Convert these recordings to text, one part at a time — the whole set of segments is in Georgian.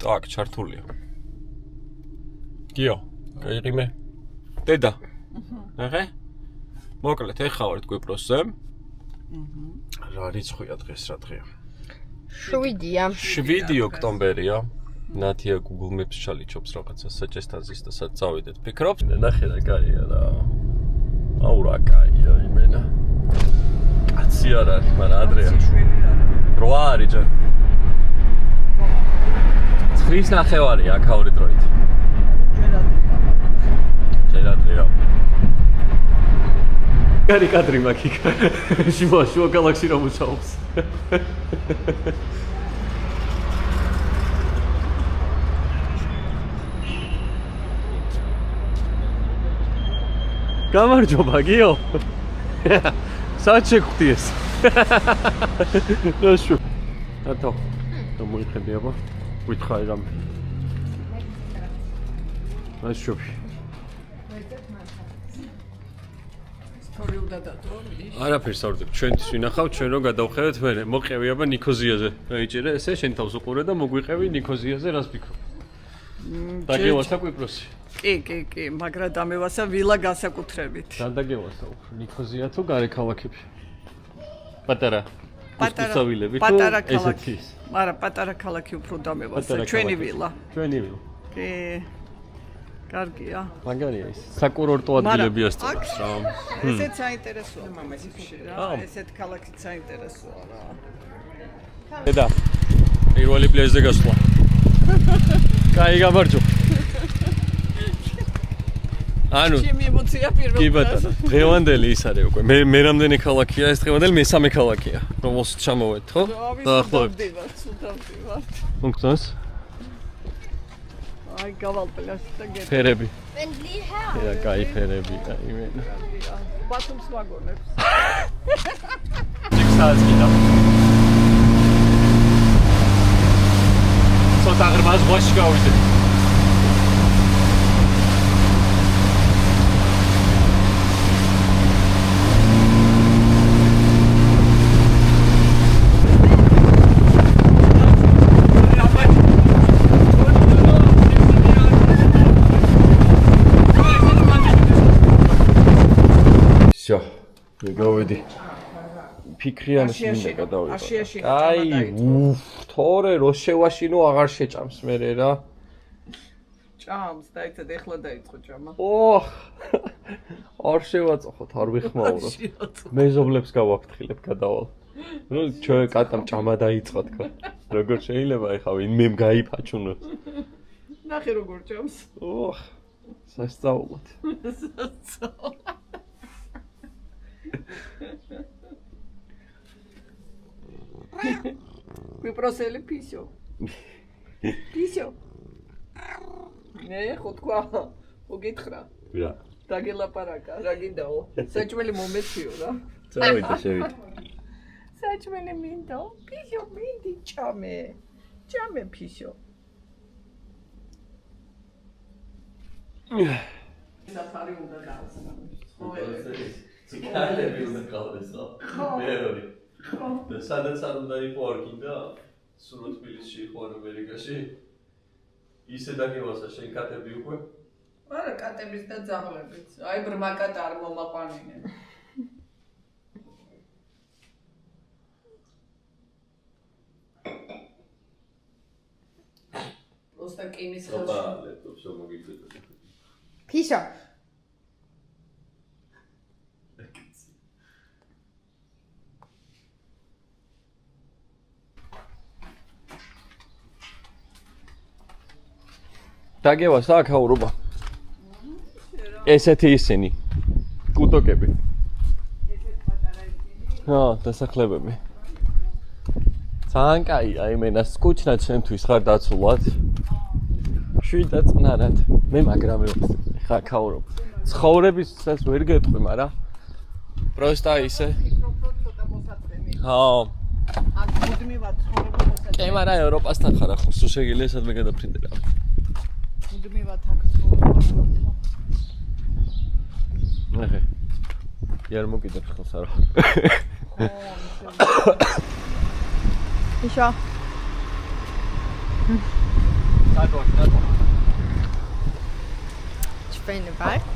Так, ჩართულია. გიო, გაიღიმე. დედა. აჰა. მოკლედ, ეხა ვართ კვიპროსზე. რა რიცხვია დღეს რა დღეა? 7-ია. 7 ოქტომბერია. ნათია Google Maps ჩალიჩობს რაღაცა საჭესთან ზის და სად წავიდეთ. ფიქრობთ? ნახე რა კაია რა. აუ რა კაია იმენა. კაცი არ არის, მაგრამ ადრეა. 8 არის ჯერ. 9:30 აქაური დროით. ჯერადრია. კარი კადრი მაქვს. შუა გალაქსი რომ უცაობს. გამარჯობა გიო. საათ შეგხვდი ეს. ნაშო. ათო. მოიხედე აბა. ვითხარი რამე. ნაშო. არაფერს არ ვდებ, ჩვენთვის ვინახავთ, ჩვენ რომ გადავხედეთ მერე, მოყევი აბა ნიქოზიაზე. აიჭერე ესე შენ თავს უყურე და მოგვიყევი ნიქოზიაზე, რას ფიქრობ? დაგევასა კვიპროსი. კი, მაგრამ დამევასა ვილა განსაკუთრებით. დაგევასა ნიქოზია თუ გარე ქალაქებში? პატარა ვილები თუ პატარა ქალაქი. ესეთი? არა, პატარა ქალაქი უფრო დამევასა, ჩვენი ვილა. ჩვენი ვილა. კი. კარგია. მაგარია ის. საკურორტო ადგილები ასწავლებს რა. ესეც საინტერესოა მამასიფში რა. ესეთ ქალაქიც საინტერესოა რა. დედა. პირველი პლეჟზე გასვლა. კაი გამარჯობა. ანუ ჩემი ემოცია პირველად. კი ბატონო, დღევანდელი ის არის უკვე. მე რამდენი ქალაქია ეს დღევანდელი? მესამე ქალაქია, რომელსაც ჩამოვედი, ხო? დაახლოებით. მოგწონს? აი, გავალპლას და გეტყვი. ფერები. Friendly house. რა კაი ფერები, კაი მენა. ბათუმს ვაგონებს. ჯექსას კიდე. ცოტა ღრმა ზღვაში გავიდე. მეგოვიდი ფიქრიანის მინდა გადავიდე. აი, თორე რო შევაშინო აღარ შეჭამს მერე რა. ჭამს, დაიცად ეხლა დაიწყო ჭამა. ოხ. არ შევაწოხოთ, არ ვიხმაუროთ. მეზობლებს გავაფრთხილებ გადავალ. ნუ ჩვენ კატამ ჭამა დაიწყო თქო. როგორ შეიძლება ეხა მემ გაიფაჩუნოს. ნახე როგორ ჭამს. ოხ. სასწაულად. კვიპროსელი პისო. პისო. მე ხო თქვა, მოგითხრა. რა. დაგელაპარაკა, რა გინდაო? საჭმელი მომეციო რა. წავიდე, შევიდე. საჭმელი მინდა, პისო მინდი ჭამე. ჭამე პისო. საფარი უნდა გავსნა. ციკალები უნდა გავდესო. მეორე. და სადაც არ უნდა იყო არ გინდა? სულ თბილისში იყო ან ამერიკაში? ისე დაგევასა შენ კატები უკვე? არა, კატების და ძაღლებით. აი ბრმა კატა არ მომაყვანინე. პროსტა კიმის ხელში. ოპა, ლეპტოპს მოგიჭედე. Pisa. დაგევასა აქაურობა. ესეთი ისინი. კუტოკები. დასახლებები. ძალიან კაია, იმენა სკუჩნა ჩემთვის ხარ დაცულად. შვიდა წნარად. მე მაგრამ ხა აქაურობა. ცხოვრებისაც ვერ გეტყვი, მაგრამ პროსტა ისე. აქ მუდმივად ცხოვრება მოსაწევი. კი, მაგრამ ევროპასთან ხარ ახლა, სულ შეგიძლია სადმე გადაფრინდე რა. მუდმივად აქ ცხოვრება. ნახე. იარ მოკიდებს ხელს არა. Pisa. ჩვენ ვართ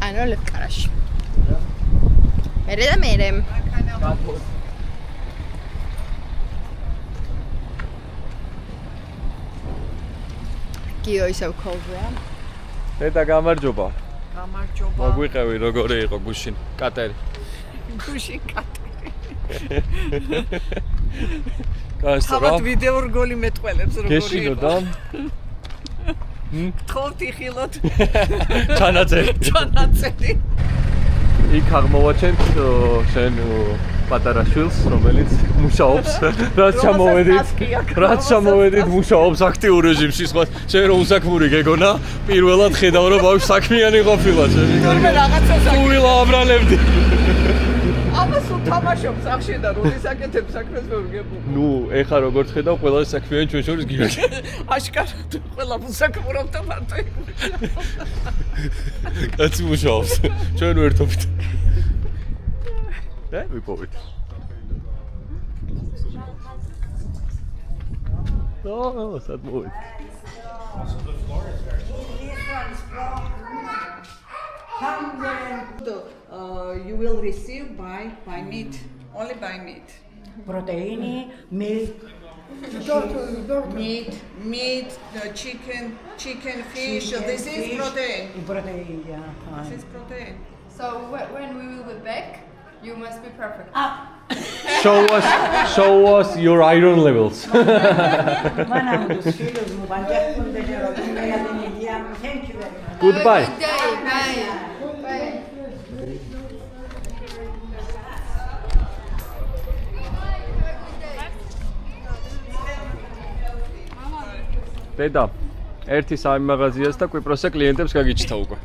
ანუ ლევკარაში. მერე და მერე. გიო ისევ ქოლზეა. დედა გამარჯობა. გამარჯობა. მოგვიყევი როგორი იყო გუშინ კატერი. გუშინ კატერი. კაცო თავად ვიდეო რგოლი მეტყველებს როგორი იყო. გეშინო და თხოვთ იხილოთ. ჩანაწერი. იქ აღმოვაჩენთ შენ პატარა შვილს, რომელიც მუშაობს. რაც ჩამოვედით მუშაობს აქტიურ რეჟიმში, სხვა შენ რომ უსაქმური გეგონა, პირველად ხედავ რომ ბავშვი საქმიანი ყოფილა, შენი თურმე რაღაცას უილა აბრალებდი. ამას უთამაშობს ახში და როდის აკეთებს საქმეს ვერ გებუ. ნუ, ეხა როგორც ხედავ, ყველა საქმიანი ჩვენ შორის გიგაკი. აშკარად ყველა უსაქმურობ და მარტო კაცი მუშაობს. ჩვენ ვერთობით. და ვიპოვეთ. Oh, sad boy. You will receive by meat, only by meat. Protein, milk, Meat, chicken, fish. This is protein. Protein, yeah. This is protein. So when we will be back, you must be perfect. Show us your iron levels. Thank you very much. Goodbye. Good day. Bye. Bye. დედა, ერთი სამი მაღაზიას და კვიპროსზე კლიენტებს გაგიჩნდა უკვე.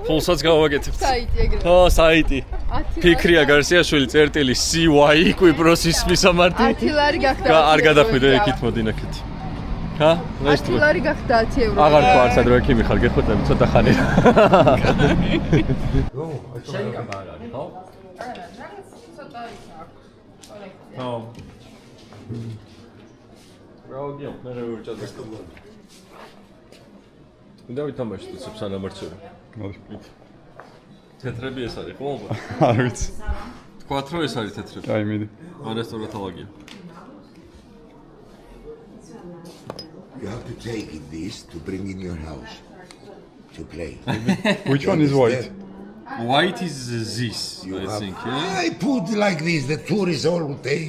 ფულსაც გავაკეთებთ. საიტი ეგრე. ო, საიტი. ფიქრია გარსიაშვილი წერტილი CY კვიპროსის მისამართი. 10 ლარი გახდა. არ გადახვიდე იქით მოდი ნახეთ. ჰა? 10 ლარი გახდა 10 ევრო. აღარ თქვა არც ადრე ექიმი ხარ გეხოთები ცოტა ხანი. შენი კაბა არ არის, ხო? ცოტა აქვს. ხო. რაოდია, მე რა ვიჭადოს. უნდა ვითამაშოთ ცოტა სანამარჩევი. მოდი. თეთრები ეს არის, ხო? არ ვიცი. თქვათ რომ ეს არის თეთრები. აი მიდი. არესტორატოლოგია. You have to take this to bring in your house to play. Which one is white? White is this, You I have- think, yeah? I put like this. The tourists all day.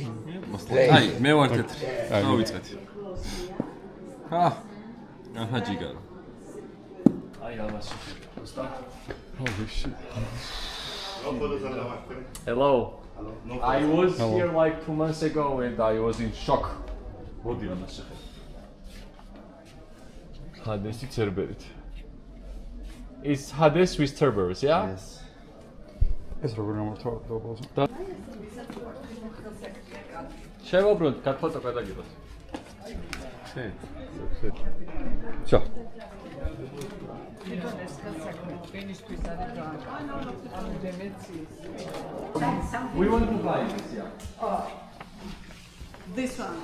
აი, მე ვარ თეთრი. დავიწყეთ. აჰა, ჯიგარო. აი, ამას ვსტა. Holy shit. Hello. I was here like 2 months ago and I was in shock. მოდი ამას შეხე. Hades Cerberit. Is Hades with Cerberus, yeah? Yes. ეს როგორ გამორთვა დაბალზე. შევაბრუნდ, გაფოტო გადაგიღოთ. ჩა. We want to buy this, yeah. This one.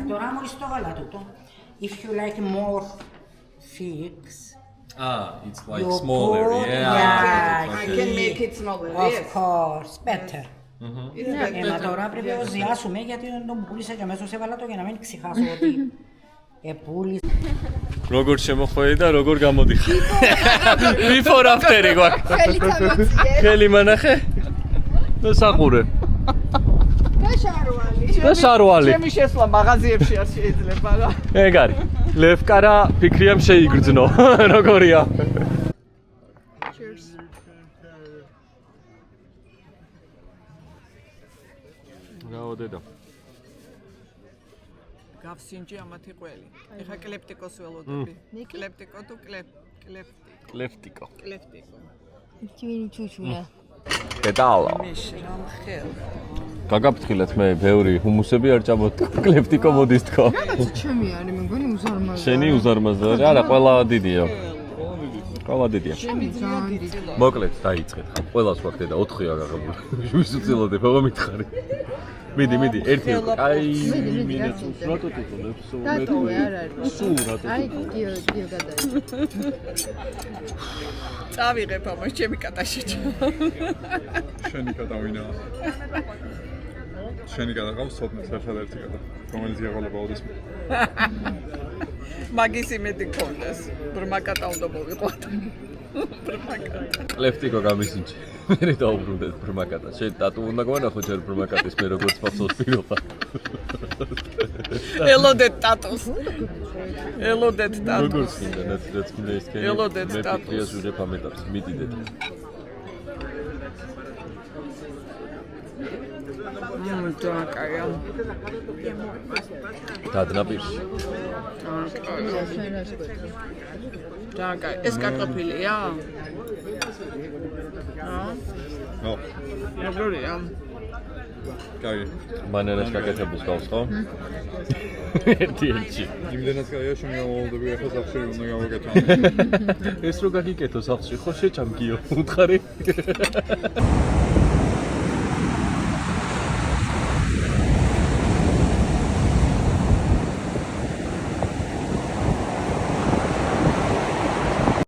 Τώρα μόλις το γαλάτο. If you like more fix, It's like you smaller, put- yeah. I can make it smaller. Of Yes. course, better. It's better. Μα τώρα πρέπει να ζιάσουμε γιατί τον πούλησα και αμέσως έβαλα το για να μην ξεχάσω ότι πούλησα. როგორ შემოხვედი და როგორ გამოდიხარ. Before after-ი გვაქვს. ხელი წამოწიე. ხელი მანახე? და საყურე. და შარვალი. და შარვალი. ჩემი შესვლა მაღაზიებში არ შეიძლება რა. ეგ არის. ლევკარა ფიქრიამ შეიგრძნო. როგორია? Cheers. რაო დედა. გავსინჯი ამათი ყველი. ეხა კლეპტიკოს ველოდები. კლეპტიკო თუ ლეფტიკო. კლეპტიკო. ჩვენი ჩუჩუნა. დედალა. მიში რამ ხელ. გაგაფრთხილეთ მე ბევრი ჰუმუსები არ ჭამოთ. კლეფტიკო მოდის თქო. რაღაცა ჩემი არის, მე მგონი უზარმაზა. შენი უზარმაზა არის? არა, ყველა დიდია. ყველა დიდია. ჩემი ძალიან დიდი. მოკლედ დაიწყეთ. ყველას ვახდე და 4-ია გაღებული. ვის უწილოდებ, აბა მითხარი. მიდი, ერთი. აი, მინდა სულ რატო ტუტუნებს? დატოვე, არ არის. სულ რატო? აი, დიო გადაი. წავიღებ ამას ჩემი კატაშიჩო. შენი კატავინა. შენი კატა ყავს სოდნეს ერთადერთი კატა, რომელიც იაღალებაოდეს. მაგის იმედი გქონდეს. ბრმა კატა უნდა მოვიყვათ. ბრმა კატა. ლეფტიკო გამისინჩი. მე დავუბრუნდეთ ბრმაკატას. შენ ტატუ უნდა გვანახო ჯერ ბრმაკატის მე როგორც ფასოს პირობა. ელოდეთ ტატუს. ელოდეთ ტატუს. როგორც მინდა რაც მინდა ის კენი. ელოდეთ მე ტატუს. ფიქრია ჟურებ ამეტაპს მიდიდეთ. ჯაკაია. დადნაპირში. ჯაკაია. ეს კარტოფილია? ნო, როგორია? კაი. ბანანას გაკეთებს გავს ხო? ერთი. იმდენად კაია, შემოვიდები ახლა სახში უნდა გავაკეთო. ეს რო გაგიკეთო სახში ხო შეჭამგიო უთხარი?